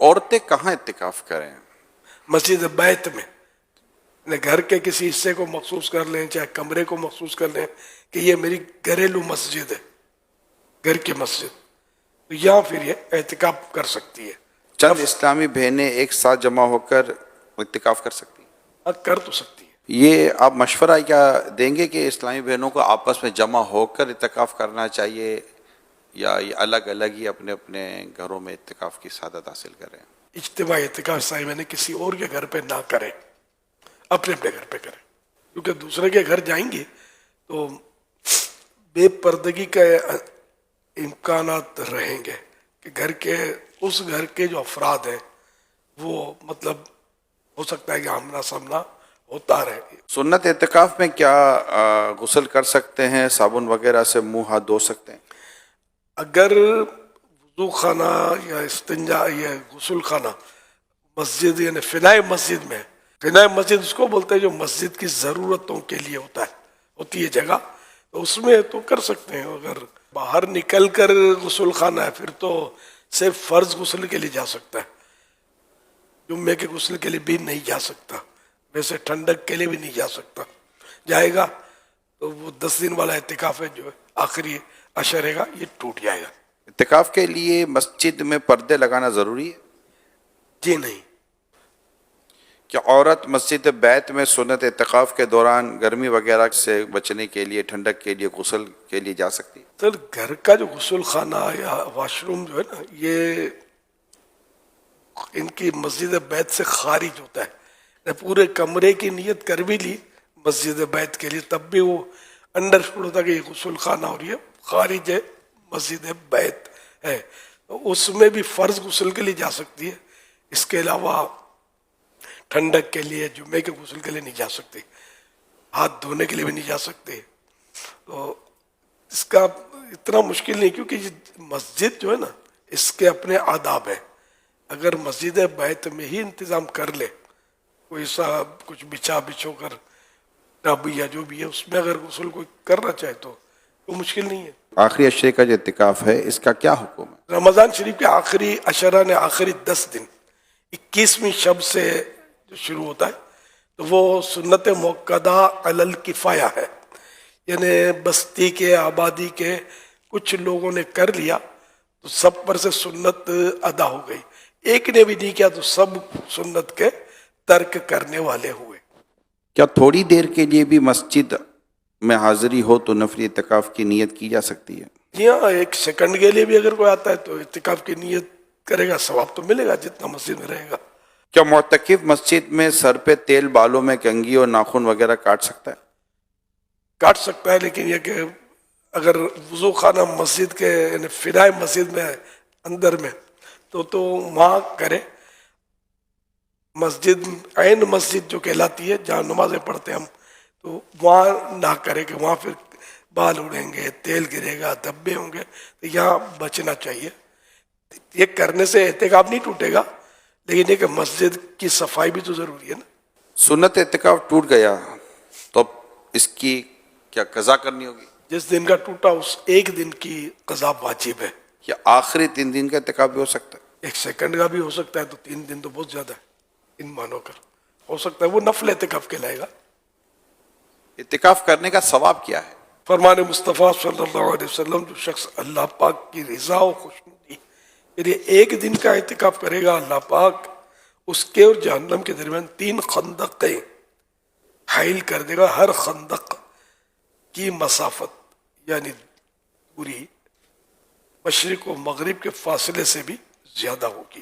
عورتیں کہاں اعتکاف کریں؟ مسجد بیت میں، گھر کے کسی حصے کو مخصوص کر لیں، چاہے کمرے کو مخصوص کر لیں کہ یہ میری گھریلو مسجد ہے، گھر کی مسجد، تو یہاں پھر یہ اعتکاف کر سکتی ہے. چند اسلامی بہنیں ایک ساتھ جمع ہو کر اعتکاف کر سکتی ہیں؟ کر تو سکتی ہے. یہ آپ مشورہ کیا دیں گے کہ اسلامی بہنوں کو آپس میں جمع ہو کر اعتکاف کرنا چاہیے یا یہ الگ الگ ہی اپنے اپنے گھروں میں اعتکاف کی سعادت حاصل کریں؟ اجتماعی اعتکاف صاحب نے کسی اور کے گھر پہ نہ کریں، اپنے اپنے گھر پہ کریں، کیونکہ دوسرے کے گھر جائیں گے تو بے پردگی کا امکانات رہیں گے کہ اس گھر کے جو افراد ہیں وہ مطلب ہو سکتا ہے کہ آمنا سامنا ہوتا رہے. سنت اعتکاف میں کیا غسل کر سکتے ہیں؟ صابن وغیرہ سے منہ ہاتھ دھو سکتے ہیں؟ اگر وضو خانہ یا استنجا یا غسل خانہ مسجد یعنی فنائے مسجد میں، فنائے مسجد اس کو بولتے ہیں جو مسجد کی ضرورتوں کے لیے ہوتی ہے جگہ، تو اس میں تو کر سکتے ہیں. اگر باہر نکل کر غسل خانہ ہے پھر تو صرف فرض غسل کے لیے جا سکتا ہے، جمعے کے غسل کے لیے بھی نہیں جا سکتا، ویسے ٹھنڈک کے لیے بھی نہیں جا سکتا. جائے گا تو وہ 10 دن والا اعتکاف ہے جو آخری عشر رہے گا یہ ٹوٹ جائے گا. اعتکاف کے لیے مسجد میں پردے لگانا ضروری ہے؟ جی نہیں. کیا عورت مسجد بیت میں سنت اعتکاف کے دوران گرمی وغیرہ سے بچنے کے لیے، ٹھنڈک کے لیے، غسل کے لیے جا سکتی ہے؟ سر گھر کا جو غسل خانہ یا واش روم جو ہے نا، یہ ان کی مسجد بیت سے خارج ہوتا ہے. پورے کمرے کی نیت کر بھی لی مسجد بیت کے لیے تب بھی وہ انڈرسٹوڈ ہوتا کہ یہ غسل خانہ اور یہ خارج ہے مسجد بیت ہے، اس میں بھی فرض غسل کے لیے جا سکتی ہے. اس کے علاوہ ٹھنڈک کے لیے، جمعے کے غسل کے لیے نہیں جا سکتے، ہاتھ دھونے کے لیے بھی نہیں جا سکتے. تو اس کا اتنا مشکل نہیں، کیونکہ یہ مسجد جو ہے نا اس کے اپنے آداب ہیں. اگر مسجد بیت میں ہی انتظام کر لے، کوئی سا کچھ بچھو کر ٹب یا جو بھی ہے اس میں اگر غسل کوئی کرنا چاہے تو وہ مشکل نہیں ہے. آخری عشرے کا جو اعتکاف ہے اس کا کیا حکم ہے؟ رمضان شریف کے آخری عشرہ نے آخری 10 دن 21ویں شب سے جو شروع ہوتا ہے تو وہ سنت موقدہ علی الکفایہ ہے، یعنی بستی کے، آبادی کے کچھ لوگوں نے کر لیا تو سب پر سے سنت ادا ہو گئی. ایک نے بھی نہیں کیا تو سب سنت کے ترک کرنے والے ہوئے. کیا تھوڑی دیر کے لیے بھی مسجد میں حاضری ہو تو نفلی اعتکاف کی نیت کی جا سکتی ہے؟ جی ہاں، 1 سیکنڈ کے لیے بھی اگر کوئی آتا ہے تو اعتکاف کی نیت کرے گا، ثواب تو ملے گا جتنا مسجد میں رہے گا. کیا معتکف مسجد میں سر پہ تیل، بالوں میں کنگھی اور ناخن وغیرہ کاٹ سکتا ہے؟ کاٹ سکتا ہے، لیکن یہ کہ اگر وضو خانہ مسجد کے یعنی فنائے مسجد میں اندر میں تو وہاں کرے. مسجد عین مسجد جو کہلاتی ہے جہاں نمازیں پڑھتے ہیں ہم، تو وہاں نہ کرے کہ وہاں پھر بال اڑیں گے، تیل گرے گا، دھبے ہوں گے، تو یہاں بچنا چاہیے. یہ کرنے سے اعتکاف نہیں ٹوٹے گا، لیکن یہ کہ مسجد کی صفائی بھی تو ضروری ہے نا. سنت اعتکاف ٹوٹ گیا تو اب اس کی کیا قضا کرنی ہوگی؟ جس دن کا ٹوٹا اس ایک دن کی قضا واجب ہے. کیا آخری 3 دن کا اعتکاف بھی ہو سکتا ہے؟ 1 سیکنڈ کا بھی ہو سکتا ہے، تو 3 دن تو بہت زیادہ ہے ان مانوں کر. ہو سکتا ہے وہ نفل اعتکاف کہلائے گا. اعتکاف کرنے کا ثواب کیا ہے؟ فرمان مصطفیٰ صلی اللہ علیہ وسلم، جو شخص اللہ پاک کی رضا و خوشنودی یعنی 1 دن کا اعتکاف کرے گا، اللہ پاک اس کے اور جہنم کے درمیان 3 خندقیں حائل کر دے گا. ہر خندق کی مسافت یعنی پوری مشرق و مغرب کے فاصلے سے بھی زیادہ ہوگی.